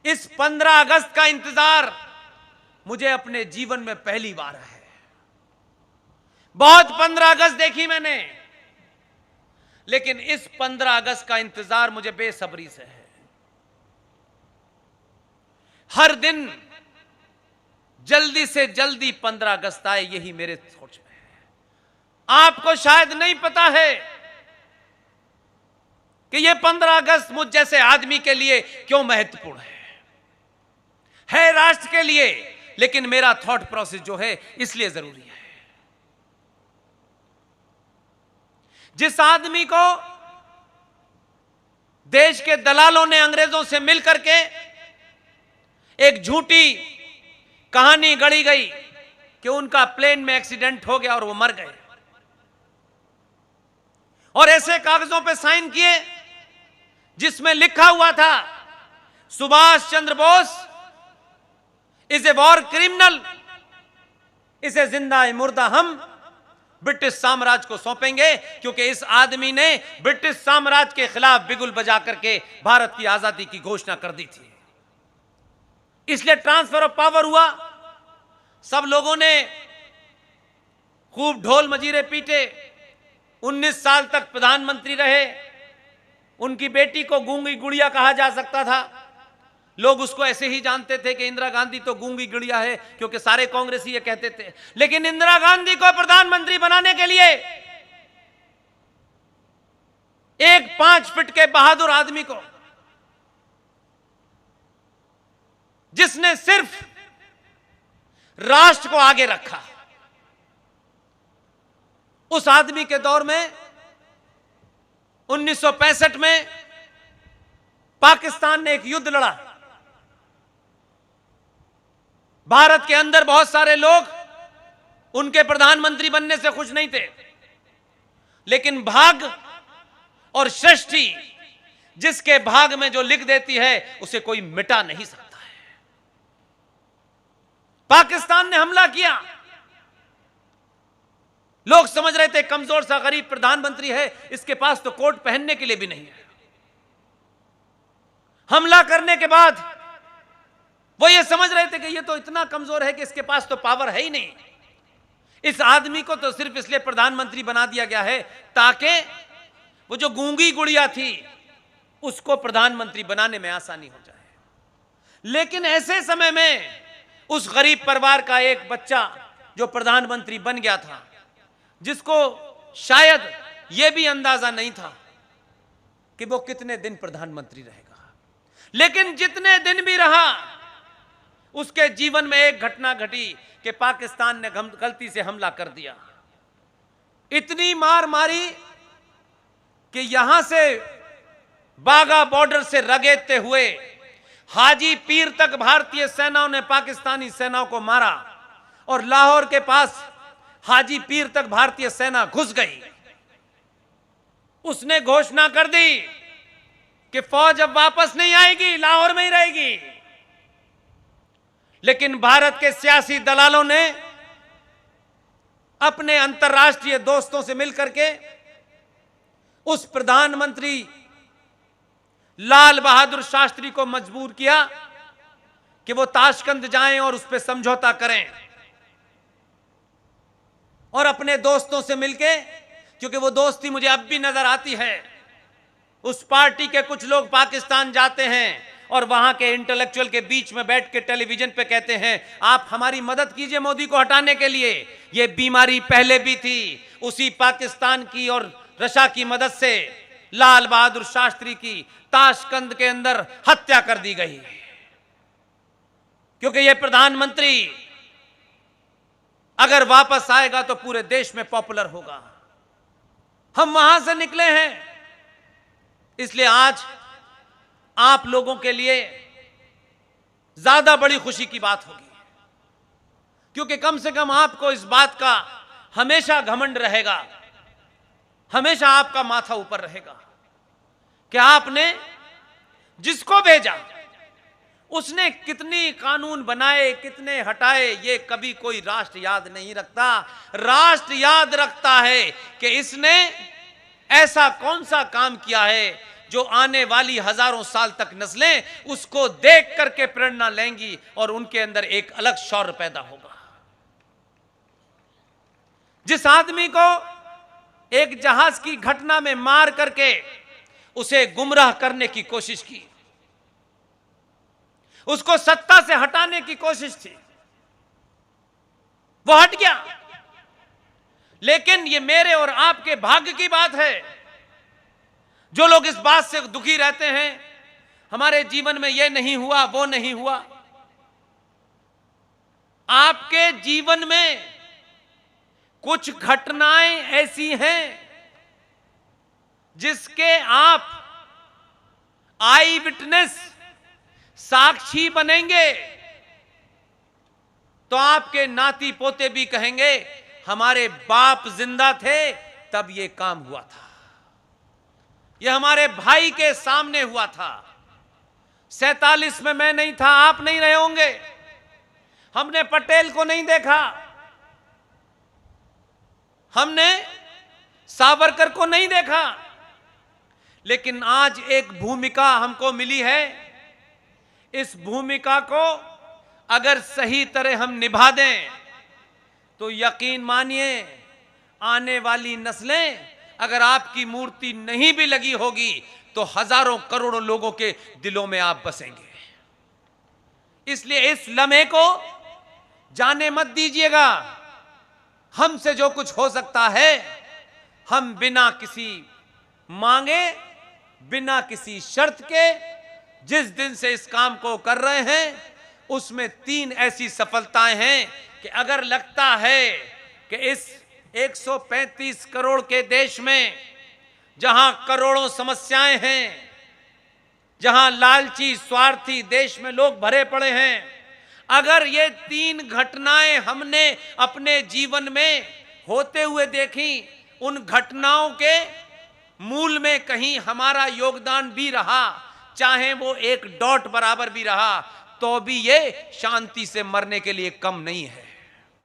इस 15 अगस्त का इंतजार मुझे अपने जीवन में पहली बार है। बहुत 15 अगस्त देखी मैंने, लेकिन इस 15 अगस्त का इंतजार मुझे बेसब्री से है। हर दिन जल्दी से जल्दी 15 अगस्त आए, यही मेरे सोच में है। आपको शायद नहीं पता है कि यह 15 अगस्त मुझ जैसे आदमी के लिए क्यों महत्वपूर्ण है राष्ट्र के लिए, लेकिन मेरा थॉट प्रोसेस जो है इसलिए जरूरी है। जिस आदमी को देश के दलालों ने अंग्रेजों से मिलकर के एक झूठी कहानी गढ़ी गई कि उनका प्लेन में एक्सीडेंट हो गया और वो मर गए, और ऐसे कागजों पे साइन किए जिसमें लिखा हुआ था Subhash Chandra Bose is a war criminal, इसे जिंदा मुर्दा हम ब्रिटिश साम्राज्य को सौंपेंगे, क्योंकि इस आदमी ने ब्रिटिश साम्राज्य के खिलाफ बिगुल बजा करके भारत की आजादी की घोषणा कर दी थी। इसलिए ट्रांसफर ऑफ पावर हुआ। सब लोगों ने खूब ढोल मजीरे पीटे। 19 साल तक प्रधानमंत्री रहे। उनकी बेटी को गूंगी गुड़िया कहा जा सकता था। लोग उसको ऐसे ही जानते थे कि इंदिरा गांधी तो गूंगी गुड़िया है, क्योंकि सारे कांग्रेसी ये कहते थे। लेकिन इंदिरा गांधी को प्रधानमंत्री बनाने के लिए एक 5 फीट के बहादुर आदमी को, जिसने सिर्फ राष्ट्र को आगे रखा, उस आदमी के दौर में 1965 में पाकिस्तान ने एक युद्ध लड़ा। भारत के अंदर बहुत सारे लोग उनके प्रधानमंत्री बनने से खुश नहीं थे, लेकिन भाग और सृष्टि जिसके भाग में जो लिख देती है उसे कोई मिटा नहीं सकता है। पाकिस्तान ने हमला किया। लोग समझ रहे थे कमजोर सा गरीब प्रधानमंत्री है, इसके पास तो कोट पहनने के लिए भी नहीं है। हमला करने के बाद वो ये समझ रहे थे कि ये तो इतना कमजोर है कि इसके पास तो पावर है ही नहीं। इस आदमी को तो सिर्फ इसलिए प्रधानमंत्री बना दिया गया है ताकि वो जो गूंगी गुड़िया थी उसको प्रधानमंत्री बनाने में आसानी हो जाए। लेकिन ऐसे समय में उस गरीब परिवार का एक बच्चा जो प्रधानमंत्री बन गया था, जिसको शायद यह भी अंदाजा नहीं था कि वो कितने दिन प्रधानमंत्री रहेगा, लेकिन जितने दिन भी रहा उसके जीवन में एक घटना घटी कि पाकिस्तान ने गलती से हमला कर दिया। इतनी मार मारी कि यहां से बागा बॉर्डर से रगेदते हुए हाजी पीर तक भारतीय सेनाओं ने पाकिस्तानी सेनाओं को मारा, और लाहौर के पास हाजी पीर तक भारतीय सेना घुस गई। उसने घोषणा कर दी कि फौज अब वापस नहीं आएगी, लाहौर में ही रहेगी। लेकिन भारत के सियासी दलालों ने अपने अंतर्राष्ट्रीय दोस्तों से मिलकर के उस प्रधानमंत्री लाल बहादुर शास्त्री को मजबूर किया कि वो ताशकंद जाएं और उस पर समझौता करें। और अपने दोस्तों से मिलके, क्योंकि वो दोस्ती मुझे अब भी नजर आती है, उस पार्टी के कुछ लोग पाकिस्तान जाते हैं और वहां के इंटेलेक्चुअल के बीच में बैठ के टेलीविजन पे कहते हैं आप हमारी मदद कीजिए मोदी को हटाने के लिए। ये बीमारी पहले भी थी। उसी पाकिस्तान की और रशा की मदद से लाल बहादुर शास्त्री की ताशकंद के अंदर हत्या कर दी गई, क्योंकि ये प्रधानमंत्री अगर वापस आएगा तो पूरे देश में पॉपुलर होगा। हम वहां से निकले हैं, इसलिए आज आप लोगों के लिए ज्यादा बड़ी खुशी की बात होगी, क्योंकि कम से कम आपको इस बात का हमेशा घमंड रहेगा, हमेशा आपका माथा ऊपर रहेगा कि आपने जिसको भेजा उसने कितनी कानून बनाए, कितने हटाए, ये कभी कोई राष्ट्र याद नहीं रखता। राष्ट्र याद रखता है कि इसने ऐसा कौन सा काम किया है जो आने वाली हजारों साल तक नस्लें उसको देख करके प्रेरणा लेंगी और उनके अंदर एक अलग शौर्य पैदा होगा। जिस आदमी को एक जहाज की घटना में मार करके उसे गुमराह करने की कोशिश की, उसको सत्ता से हटाने की कोशिश थी, वो हट गया। लेकिन ये मेरे और आपके भाग्य की बात है, जो लोग इस बात से दुखी रहते हैं हमारे जीवन में ये नहीं हुआ वो नहीं हुआ। आपके जीवन में कुछ घटनाएं ऐसी हैं जिसके आप आई विटनेस, साक्षी बनेंगे, तो आपके नाती पोते भी कहेंगे हमारे बाप जिंदा थे तब ये काम हुआ था, यह हमारे भाई के सामने हुआ था। 47 में मैं नहीं था, आप नहीं रहे होंगे, हमने पटेल को नहीं देखा, हमने सावरकर को नहीं देखा, लेकिन आज एक भूमिका हमको मिली है। इस भूमिका को अगर सही तरह हम निभा दें तो यकीन मानिए आने वाली नस्लें, अगर आपकी मूर्ति नहीं भी लगी होगी तो हजारों करोड़ों लोगों के दिलों में आप बसेंगे। इसलिए इस लम्हे को जाने मत दीजिएगा। हमसे जो कुछ हो सकता है हम बिना किसी मांगे, बिना किसी शर्त के जिस दिन से इस काम को कर रहे हैं उसमें 3 ऐसी सफलताएं हैं कि अगर लगता है कि इस 135 करोड़ के देश में जहां करोड़ों समस्याएं हैं, जहां लालची स्वार्थी देश में लोग भरे पड़े हैं, अगर ये 3 घटनाएं हमने अपने जीवन में होते हुए देखी, उन घटनाओं के मूल में कहीं हमारा योगदान भी रहा, चाहे वो 1 डॉट बराबर भी रहा, तो भी ये शांति से मरने के लिए कम नहीं है।